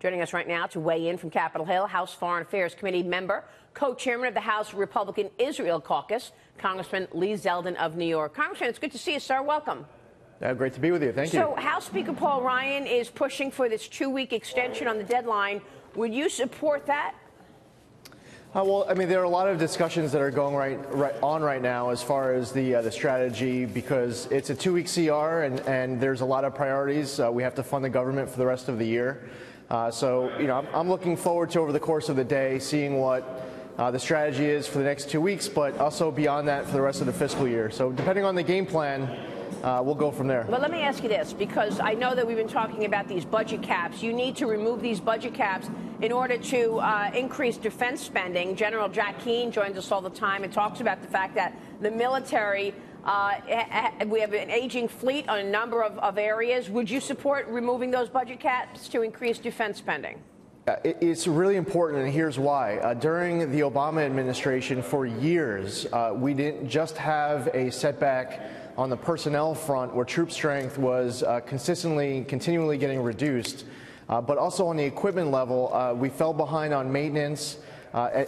Joining us right now to weigh in from Capitol Hill, House Foreign Affairs Committee member, co-chairman of the House Republican Israel Caucus, Congressman Lee Zeldin of New York. Congressman, it's good to see you, sir. Welcome. Great to be with you. Thank you. So House Speaker Paul Ryan is pushing for this 2-week extension on the deadline. Would you support that? Well, I mean, there are a lot of discussions that are going right now as far as the strategy, because it's a 2-week CR and there's a lot of priorities. We have to fund the government for the rest of the year. So, you know, I'm looking forward to, over the course of the day, seeing what the strategy is for the next 2 weeks, but also beyond that for the rest of the fiscal year. So depending on the game plan, we'll go from there. But let me ask you this, because I know that we've been talking about these budget caps. You need to remove these budget caps in order to increase defense spending. General Jack Keane joins us all the time and talks about the fact that the military, we have an aging fleet on a number of areas. Would you support removing those budget caps to increase defense spending? It's really important, and here's why. During the Obama administration, for years, we didn't just have a setback on the personnel front, where troop strength was continually getting reduced, but also on the equipment level, we fell behind on maintenance.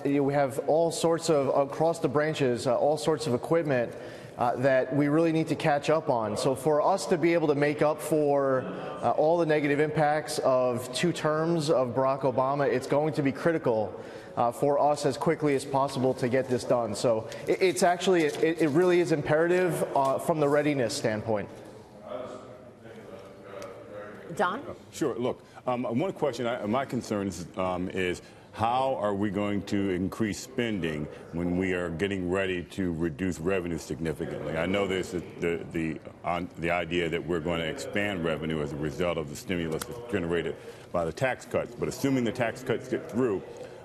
We have all sorts of, across the branches, all sorts of equipment that we really need to catch up on. So for us to be able to make up for all the negative impacts of 2 terms of Barack Obama, it's going to be critical for us as quickly as possible to get this done. So it's actually, it really is imperative from the readiness standpoint. Don? Sure. Look, one question, my concern is how are we going to increase spending when we are getting ready to reduce revenue significantly? I know there's the idea that we're going to expand revenue as a result of the stimulus that's generated by the tax cuts. But assuming the tax cuts get through,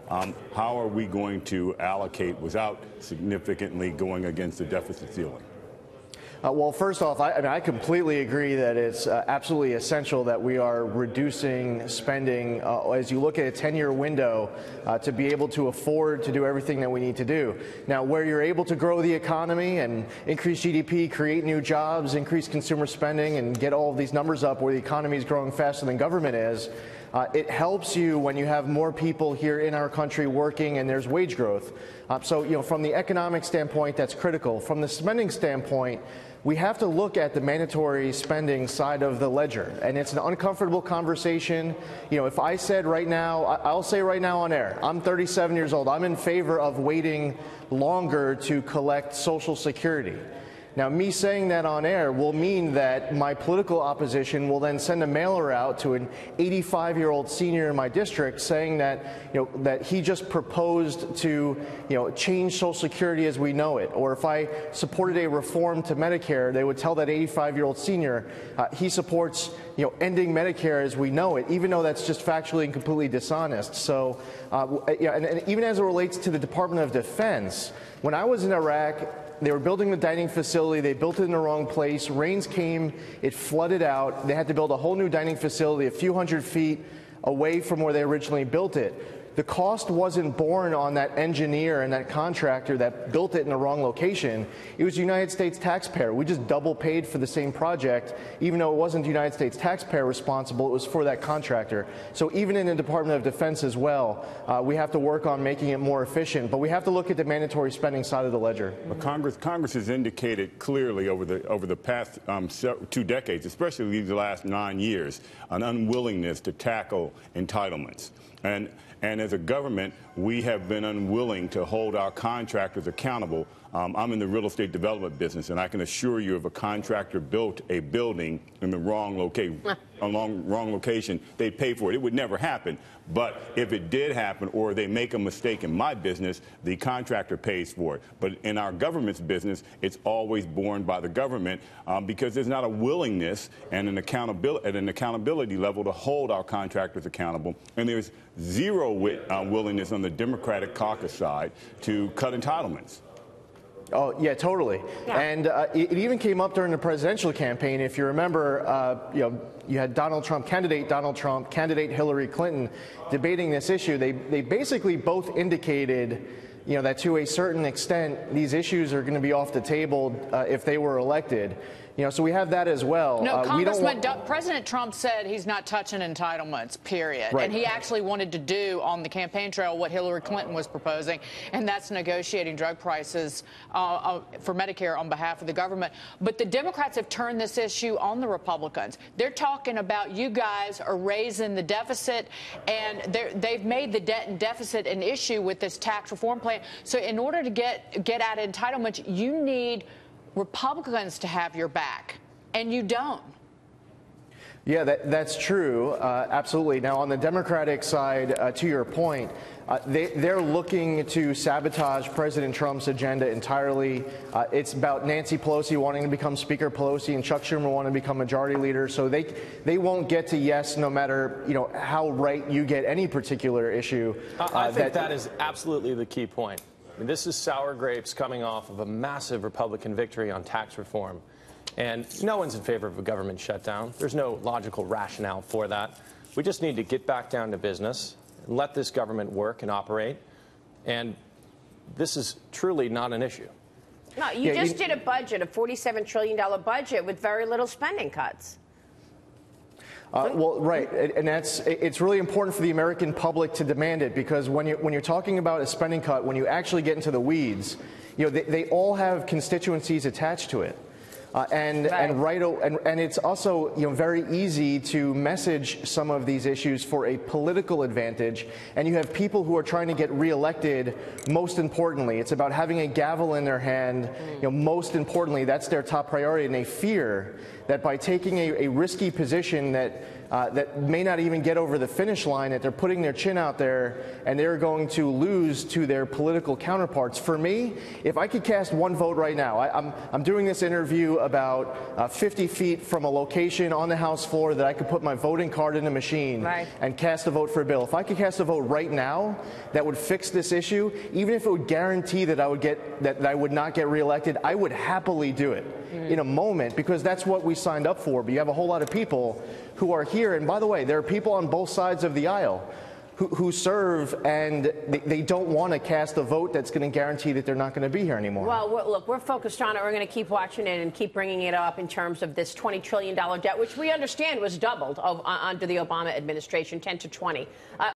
how are we going to allocate without significantly going against the deficit ceiling? Well, first off, I completely agree that it's absolutely essential that we are reducing spending as you look at a 10-year window to be able to afford to do everything that we need to do. Now, where you're able to grow the economy and increase GDP, create new jobs, increase consumer spending, and get all of these numbers up where the economy is growing faster than government is, it helps you when you have more people here in our country working and there's wage growth. So, you know, from the economic standpoint, that's critical. From the spending standpoint, we have to look at the mandatory spending side of the ledger, and it's an uncomfortable conversation. You know, if I said right now, I'll say right now on air, I'm 37 years old. I'm in favor of waiting longer to collect Social Security. Now, me saying that on air will mean that my political opposition will then send a mailer out to an 85-year-old senior in my district saying that, you know, that he just proposed to, you know, change Social Security as we know it. Or if I supported a reform to Medicare, they would tell that 85-year-old senior he supports, you know, ending Medicare as we know it, even though that's just factually and completely dishonest. So, yeah, and even as it relates to the Department of Defense, when I was in Iraq, they were building the dining facility. They built it in the wrong place. Rains came. It flooded out. They had to build a whole new dining facility a few hundred feet away from where they originally built it. The cost wasn't borne on that engineer and that contractor that built it in the wrong location. It was the United States taxpayer. We just double paid for the same project, even though it wasn't the United States taxpayer responsible. It was for that contractor. So even in the Department of Defense as well, we have to work on making it more efficient. But we have to look at the mandatory spending side of the ledger. But Congress has indicated clearly over the past 2 decades, especially these last 9 years, an unwillingness to tackle entitlements. And as a government, we have been unwilling to hold our contractors accountable. I'm in the real estate development business, and I can assure you if a contractor built a building in the wrong location, they'd pay for it. It would never happen. But if it did happen or they make a mistake in my business, the contractor pays for it. But in our government's business, it's always borne by the government because there's not a willingness and an accountability level to hold our contractors accountable. And there's zero willingness on the Democratic caucus side to cut entitlements. Oh, yeah, totally. Yeah. And it even came up during the presidential campaign. If you remember, you know, you had candidate Donald Trump, candidate Hillary Clinton debating this issue. They basically both indicated, you know, that to a certain extent, these issues are going to be off the table if they were elected. So we have that as well. No, Congressman, President Trump said he's not touching entitlements, period. Right. And he actually wanted to do on the campaign trail what Hillary Clinton was proposing, and that's negotiating drug prices for Medicare on behalf of the government. But the Democrats have turned this issue on the Republicans. They're talking about you guys are raising the deficit, and they've made the debt and deficit an issue with this tax reform plan. So in order to get at entitlements, you need Republicans to have your back, and you don't. Yeah, that's true. Absolutely. Now, on the Democratic side, to your point, they're looking to sabotage President Trump's agenda entirely. It's about Nancy Pelosi wanting to become Speaker Pelosi and Chuck Schumer wanting to become Majority Leader. So they won't get to yes no matter how right you get any particular issue. I think that is absolutely the key point. I mean, this is sour grapes coming off of a massive Republican victory on tax reform. And no one's in favor of a government shutdown. There's no logical rationale for that. We just need to get back down to business, and let this government work and operate. And this is truly not an issue. No, you just did a budget, a $47 trillion budget with very little spending cuts. Well, right, and it's really important for the American public to demand it, because when you're talking about a spending cut, when you actually get into the weeds, they all have constituencies attached to it. And it's also very easy to message some of these issues for a political advantage, and you have people who are trying to get reelected. Most importantly, it's about having a gavel in their hand. Most importantly, that's their top priority, and they fear that by taking a risky position that may not even get over the finish line, that they're putting their chin out there and they're going to lose to their political counterparts. For me, if I could cast one vote right now, I'm doing this interview about 50 feet from a location on the House floor that I could put my voting card in a machine and cast a vote for a bill. If I could cast a vote right now that would fix this issue, even if it would guarantee that I would not get reelected, I would happily do it in a moment, because that's what we signed up for. But you have a whole lot of people who are here, and by the way, there are people on both sides of the aisle who serve, and they don't want to cast a vote that's going to guarantee that they're not going to be here anymore. Well, look, we're focused on it. We're going to keep watching it and keep bringing it up in terms of this $20 trillion debt, which we understand was doubled under the Obama administration, 10 to 20.